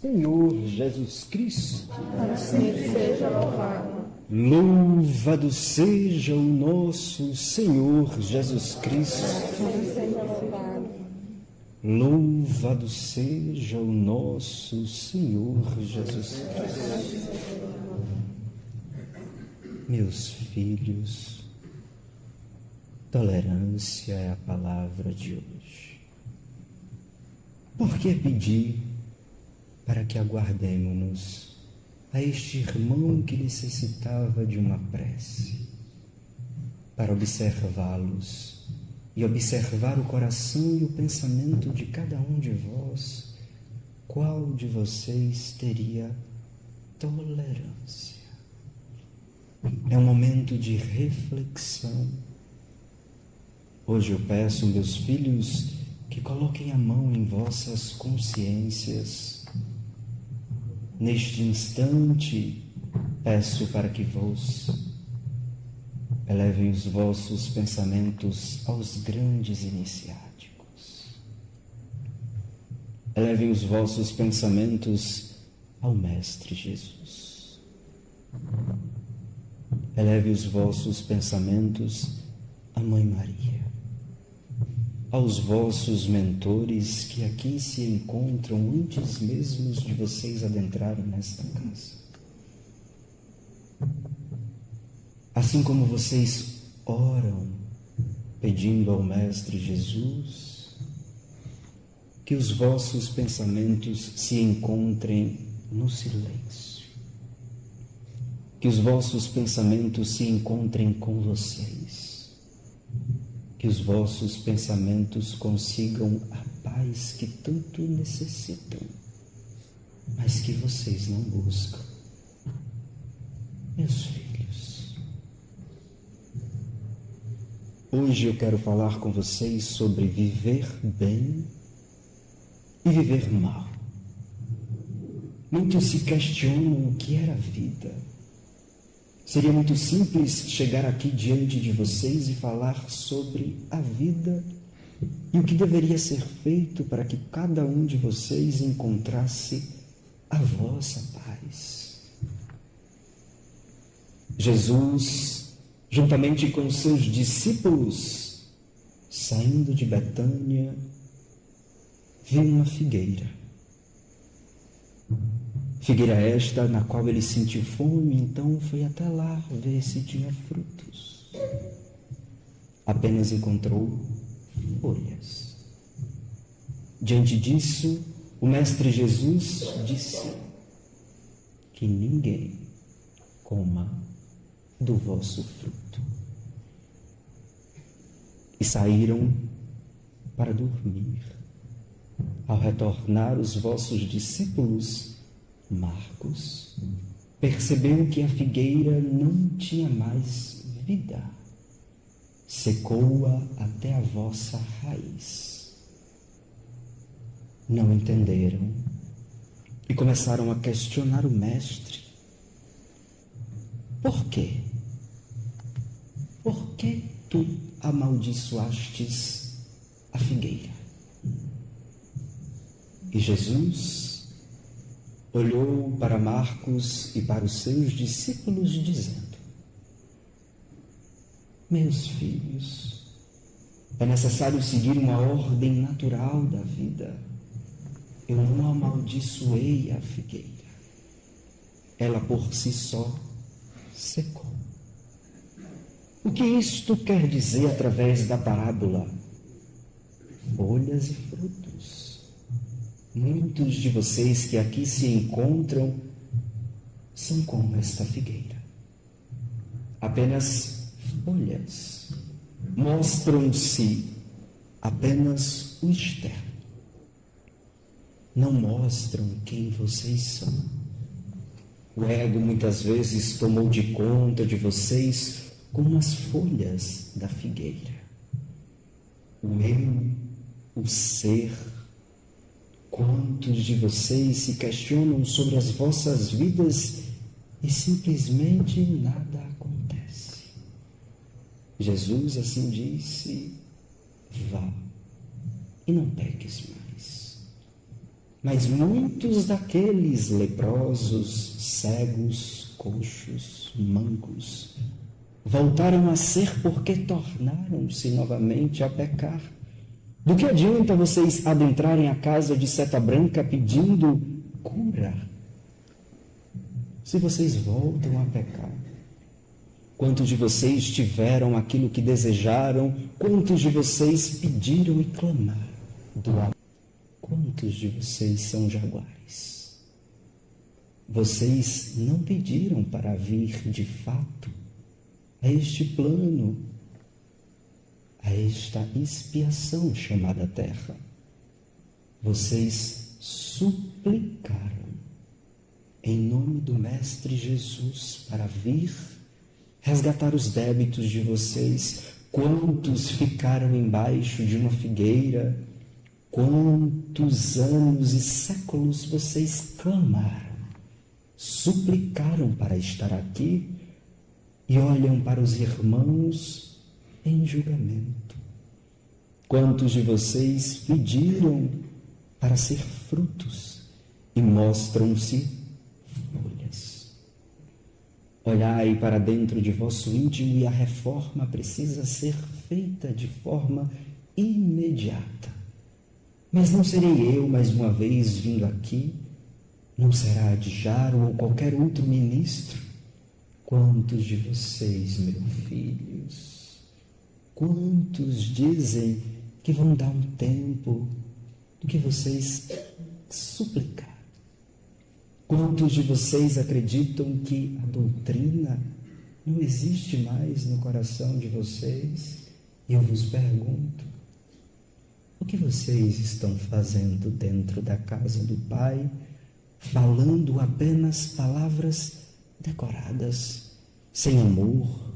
Senhor Jesus Cristo, assim seja louvado. Louvado seja o nosso Senhor Jesus Cristo. Assim seja louvado. Louvado seja o nosso Senhor Jesus Cristo. Meus filhos, tolerância é a palavra de hoje. Por que pedir para que aguardemos-nos a este irmão que necessitava de uma prece, para observá-los e observar o coração e o pensamento de cada um de vós, qual de vocês teria tolerância? É um momento de reflexão. Hoje eu peço, meus filhos, que coloquem a mão em vossas consciências. Neste instante, peço para que vos elevem os vossos pensamentos aos grandes iniciáticos. Elevem os vossos pensamentos ao Mestre Jesus. Eleve os vossos pensamentos à Mãe Maria, aos vossos mentores que aqui se encontram antes mesmo de vocês adentrarem nesta casa. Assim como vocês oram pedindo ao Mestre Jesus, que os vossos pensamentos se encontrem no silêncio. Que os vossos pensamentos se encontrem com vocês. Que os vossos pensamentos consigam a paz que tanto necessitam, mas que vocês não buscam. Meus filhos, hoje eu quero falar com vocês sobre viver bem e viver mal. Muitos se questionam o que era a vida. Seria muito simples chegar aqui diante de vocês e falar sobre a vida e o que deveria ser feito para que cada um de vocês encontrasse a vossa paz. Jesus, juntamente com seus discípulos, saindo de Betânia, viu uma figueira. Figueira esta na qual ele sentiu fome, então foi até lá ver se tinha frutos. Apenas encontrou folhas. Diante disso, o Mestre Jesus disse que ninguém coma do vosso fruto. E saíram para dormir. Ao retornar os vossos discípulos, Marcos percebeu que a figueira não tinha mais vida, secou-a até a vossa raiz. Não entenderam e começaram a questionar o Mestre. Por quê? Por que tu amaldiçoastes a figueira? E Jesus olhou para Marcos e para os seus discípulos, dizendo: meus filhos, é necessário seguir uma ordem natural da vida. Eu não amaldiçoei a figueira. Ela por si só secou. O que isto quer dizer através da parábola? Folhas e frutos. Muitos de vocês que aqui se encontram são como esta figueira. Apenas folhas, mostram-se apenas o externo. Não mostram quem vocês são. O ego muitas vezes tomou de conta de vocês como as folhas da figueira. O eu, o ser. Quantos de vocês se questionam sobre as vossas vidas e simplesmente nada acontece? Jesus assim disse: vá e não peques mais. Mas muitos daqueles leprosos, cegos, coxos, mancos, voltaram a ser porque tornaram-se novamente a pecar. Do que adianta vocês adentrarem a casa de Seta Branca pedindo cura, se vocês voltam a pecar? Quantos de vocês tiveram aquilo que desejaram? Quantos de vocês pediram e clamaram do amor? Quantos de vocês são jaguares? Vocês não pediram para vir de fato a este plano, a esta expiação chamada terra. Vocês suplicaram em nome do Mestre Jesus para vir resgatar os débitos de vocês. Quantos ficaram embaixo de uma figueira? Quantos anos e séculos vocês clamaram, suplicaram para estar aqui e olham para os irmãos em julgamento? Quantos de vocês pediram para ser frutos e mostram-se folhas? Olhai para dentro de vosso íntimo e a reforma precisa ser feita de forma imediata. Mas não serei eu mais uma vez vindo aqui, não será Adjaro ou qualquer outro ministro. Quantos de vocês, meus filhos, quantos dizem que vão dar um tempo do que vocês suplicar? Quantos de vocês acreditam que a doutrina não existe mais no coração de vocês? Eu vos pergunto, o que vocês estão fazendo dentro da casa do Pai, falando apenas palavras decoradas, sem amor,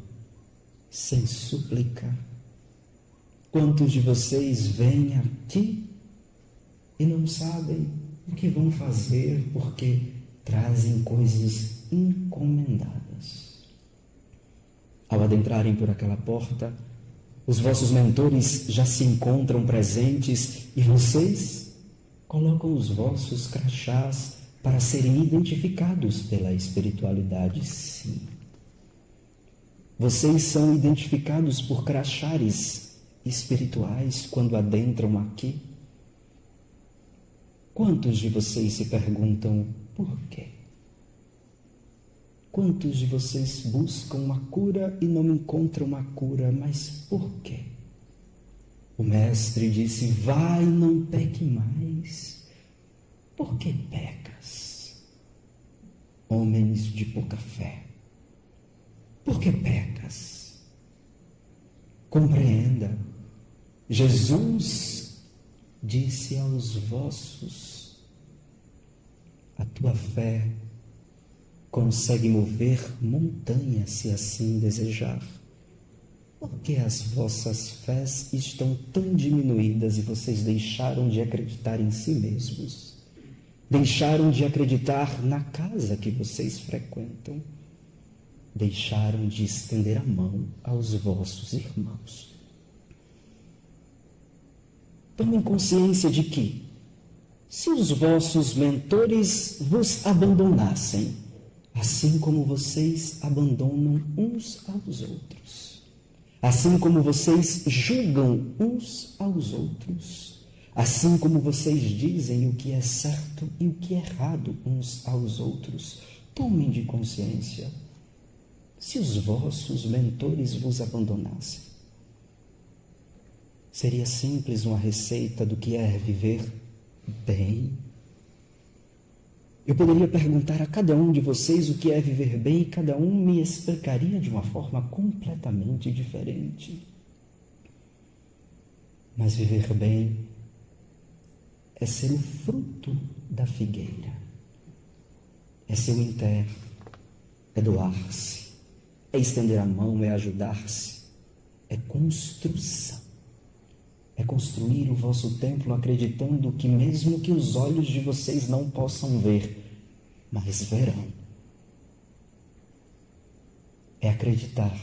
sem súplica? Quantos de vocês vêm aqui e não sabem o que vão fazer porque trazem coisas encomendadas? Ao adentrarem por aquela porta, os vossos mentores já se encontram presentes e vocês colocam os vossos crachás para serem identificados pela espiritualidade. Sim. Vocês são identificados por crachás espirituais quando adentram aqui. Quantos de vocês se perguntam por quê? Quantos de vocês buscam uma cura e não encontram uma cura, mas por quê? O Mestre disse, vai, não peque mais. Por que pecas? Homens de pouca fé. Por que pecas? Compreenda, Jesus disse aos vossos, a tua fé consegue mover montanhas se assim desejar. Por que as vossas fés estão tão diminuídas e vocês deixaram de acreditar em si mesmos? Deixaram de acreditar na casa que vocês frequentam? Deixaram de estender a mão aos vossos irmãos? Tomem consciência de que, se os vossos mentores vos abandonassem, assim como vocês abandonam uns aos outros, assim como vocês julgam uns aos outros, assim como vocês dizem o que é certo e o que é errado uns aos outros, tomem de consciência, se os vossos mentores vos abandonassem, seria simples uma receita do que é viver bem? Eu poderia perguntar a cada um de vocês o que é viver bem e cada um me explicaria de uma forma completamente diferente. Mas viver bem é ser o fruto da figueira, é ser o enterro, é doar-se, é estender a mão, é ajudar-se, é construção. É construir o vosso templo acreditando que mesmo que os olhos de vocês não possam ver, mas verão. É acreditar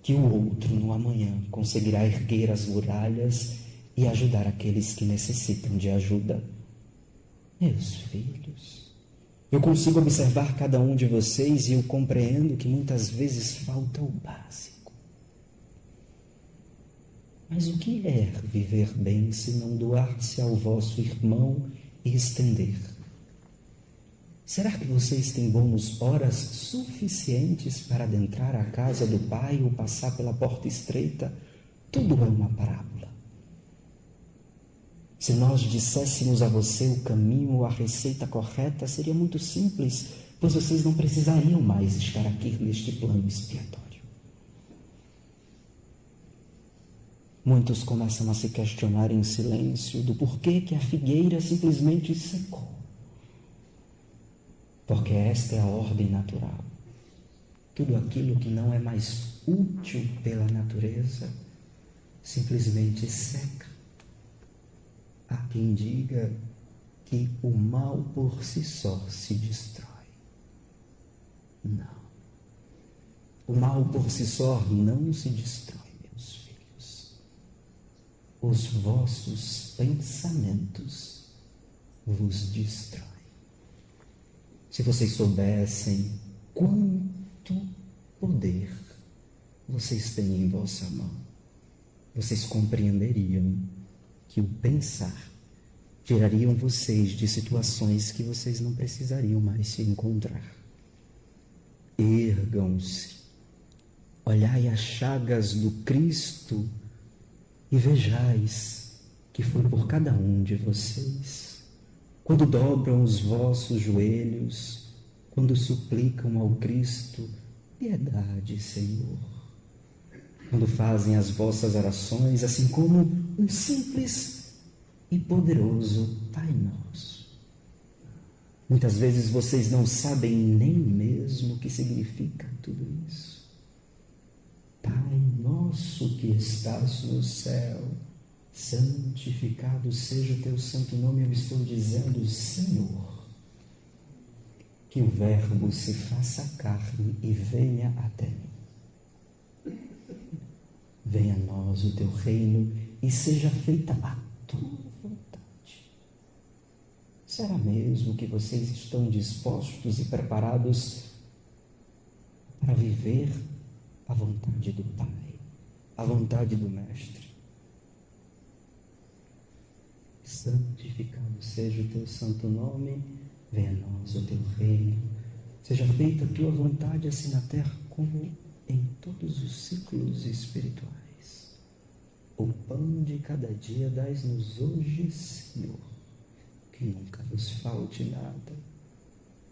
que o outro no amanhã conseguirá erguer as muralhas e ajudar aqueles que necessitam de ajuda. Meus filhos, eu consigo observar cada um de vocês e eu compreendo que muitas vezes falta o básico. Mas o que é viver bem se não doar-se ao vosso irmão e estender? Será que vocês têm bônus horas suficientes para adentrar a casa do Pai ou passar pela porta estreita? Tudo é uma parábola. Se nós disséssemos a você o caminho ou a receita correta, seria muito simples, pois vocês não precisariam mais estar aqui neste plano expiatório. Muitos começam a se questionar em silêncio do porquê que a figueira simplesmente secou. Porque esta é a ordem natural. Tudo aquilo que não é mais útil pela natureza simplesmente seca. Há quem diga que o mal por si só se destrói. Não. O mal por si só não se destrói, meus filhos. Os vossos pensamentos vos destroem. Se vocês soubessem quanto poder vocês têm em vossa mão, vocês compreenderiam que o pensar tirariam vocês de situações que vocês não precisariam mais se encontrar. Ergam-se, olhai as chagas do Cristo e vejais que foi por cada um de vocês. Quando dobram os vossos joelhos, quando suplicam ao Cristo, piedade, Senhor. Quando fazem as vossas orações, assim como um simples e poderoso Pai Nosso. Muitas vezes vocês não sabem nem mesmo o que significa tudo isso. Pai nosso que estás no céu, santificado seja o teu santo nome. Eu estou dizendo, Senhor, que o Verbo se faça carne e venha até mim. Venha a nós o teu reino e seja feita a tua vontade. Será mesmo que vocês estão dispostos e preparados para viver a vontade do Pai, a vontade do Mestre? Santificado seja o teu santo nome, venha a nós o teu reino, seja feita a tua vontade assim na terra como em todos os ciclos espirituais. O pão de cada dia dai-nos hoje, Senhor, que nunca nos falte nada.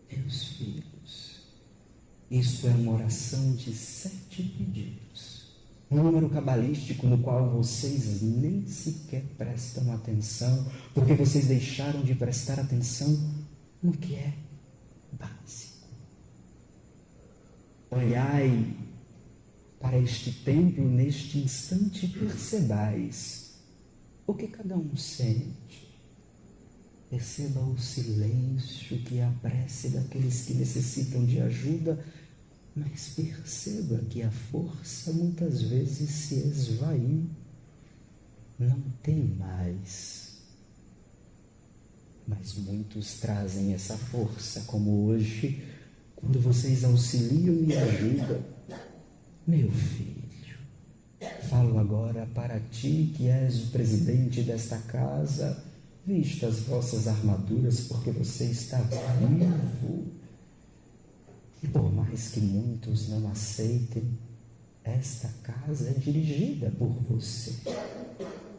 Meus filhos, isso é uma oração de 7 pedidos, um número cabalístico no qual vocês nem sequer prestam atenção, porque vocês deixaram de prestar atenção no que é básico. Olhai para este templo neste instante e percebais o que cada um sente. Perceba o silêncio que é a prece daqueles que necessitam de ajuda, mas perceba que a força muitas vezes se esvaiu, não tem mais. Mas muitos trazem essa força, como hoje, quando vocês auxiliam e ajudam. Meu filho, falo agora para ti que és o presidente desta casa, vista as vossas armaduras, porque você está vivo. E por mais que muitos não aceitem, esta casa é dirigida por você.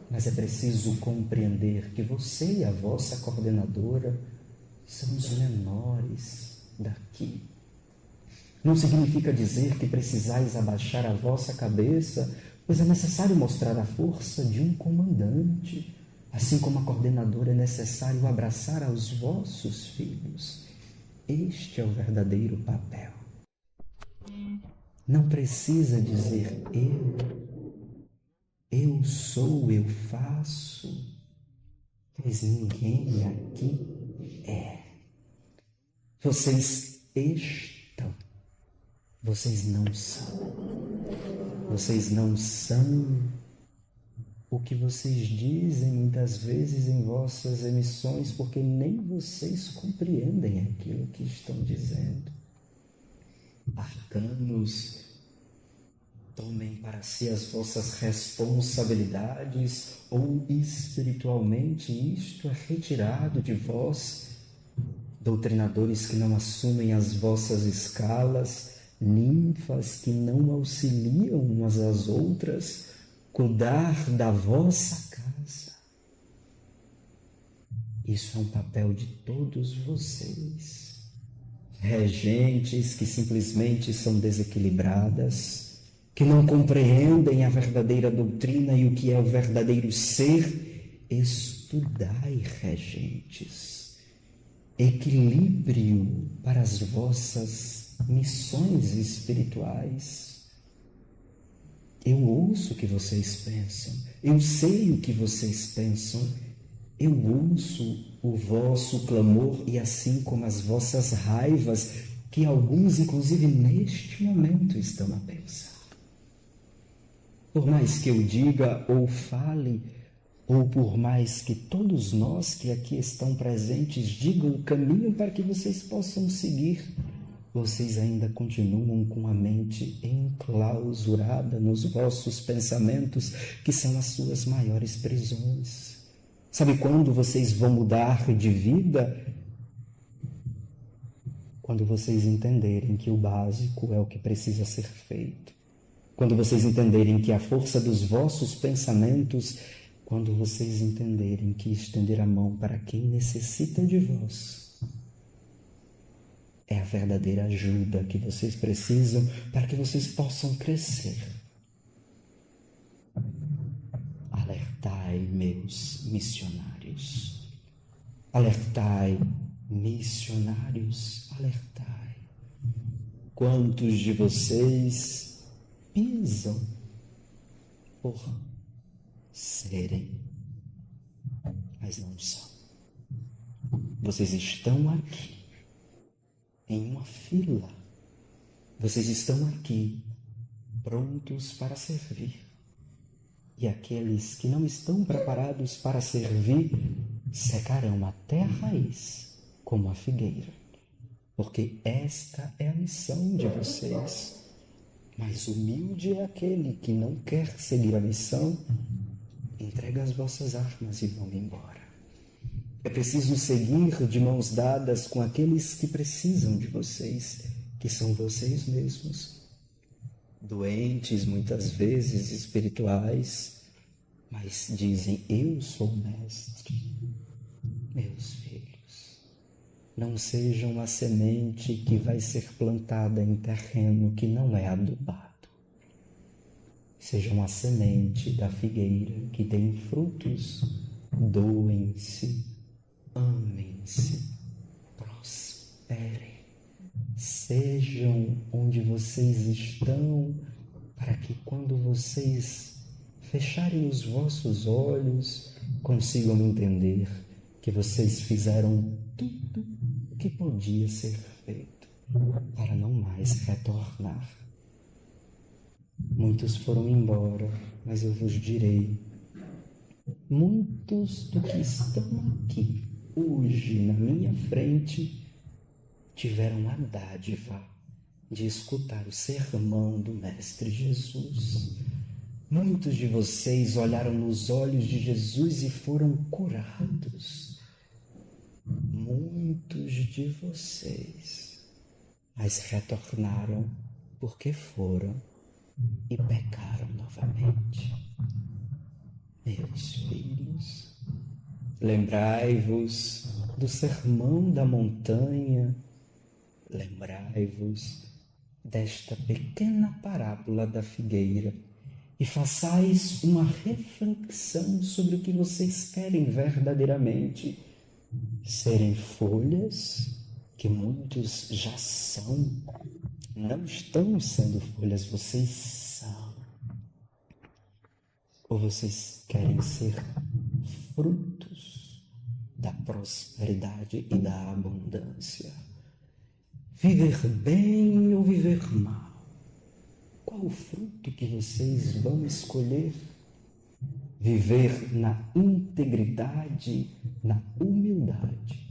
Mas é preciso compreender que você e a vossa coordenadora são os menores daqui. Não significa dizer que precisais abaixar a vossa cabeça, pois é necessário mostrar a força de um comandante. Assim como a coordenadora é necessário abraçar aos vossos filhos. Este é o verdadeiro papel. Não precisa dizer eu sou, eu faço, pois ninguém aqui é. Vocês estão, vocês não são. Vocês não são o que vocês dizem muitas vezes em vossas emissões, porque nem vocês compreendem aquilo que estão dizendo. Arcanos, tomem para si as vossas responsabilidades, ou espiritualmente isto é retirado de vós. Doutrinadores que não assumem as vossas escalas, ninfas que não auxiliam umas às outras, cuidar da vossa casa. Isso é um papel de todos vocês. Regentes que simplesmente são desequilibradas, que não compreendem a verdadeira doutrina e o que é o verdadeiro ser. Estudai, regentes, equilíbrio para as vossas missões espirituais. Eu ouço o que vocês pensam, eu sei o que vocês pensam, eu ouço o vosso clamor e assim como as vossas raivas, que alguns, inclusive neste momento, estão a pensar. Por mais que eu diga ou fale, ou por mais que todos nós que aqui estão presentes digam o caminho para que vocês possam seguir, vocês ainda continuam com a mente enclausurada nos vossos pensamentos, que são as suas maiores prisões. Sabe quando vocês vão mudar de vida? Quando vocês entenderem que o básico é o que precisa ser feito. Quando vocês entenderem que a força dos vossos pensamentos, quando vocês entenderem que estender a mão para quem necessita de vós é a verdadeira ajuda que vocês precisam para que vocês possam crescer. Alertai, meus missionários. Alertai, missionários, alertai. Quantos de vocês pisam por serem, mas não são? Vocês estão aqui em uma fila. Vocês estão aqui prontos para servir. E aqueles que não estão preparados para servir secarão até a raiz, como a figueira. Porque esta é a missão de vocês. Mas humilde é aquele que não quer seguir a missão, entrega as vossas armas e vão embora. É preciso seguir de mãos dadas com aqueles que precisam de vocês, que são vocês mesmos. Doentes, muitas vezes espirituais, mas dizem: eu sou o mestre. Meus filhos, não sejam uma semente que vai ser plantada em terreno que não é adubado. Sejam a semente da figueira que tem frutos. Doem-se, amem-se, prosperem. Sejam onde vocês estão, para que quando vocês fecharem os vossos olhos, consigam entender que vocês fizeram tudo o que podia ser feito para não mais retornar. Muitos foram embora, mas eu vos direi, muitos do que estão aqui hoje na minha frente tiveram a dádiva de escutar o sermão do Mestre Jesus. Muitos de vocês olharam nos olhos de Jesus e foram curados. Muitos de vocês, mas retornaram porque foram e pecaram novamente. Meus filhos, lembrai-vos do sermão da montanha, lembrai-vos desta pequena parábola da figueira e façais uma reflexão sobre o que vocês querem verdadeiramente. Serem folhas, que muitos já são, não estão sendo folhas, vocês são. Ou vocês querem ser frutos da prosperidade e da abundância? Viver bem ou viver mal? Qual o fruto que vocês vão escolher? viver na integridade, na humildade.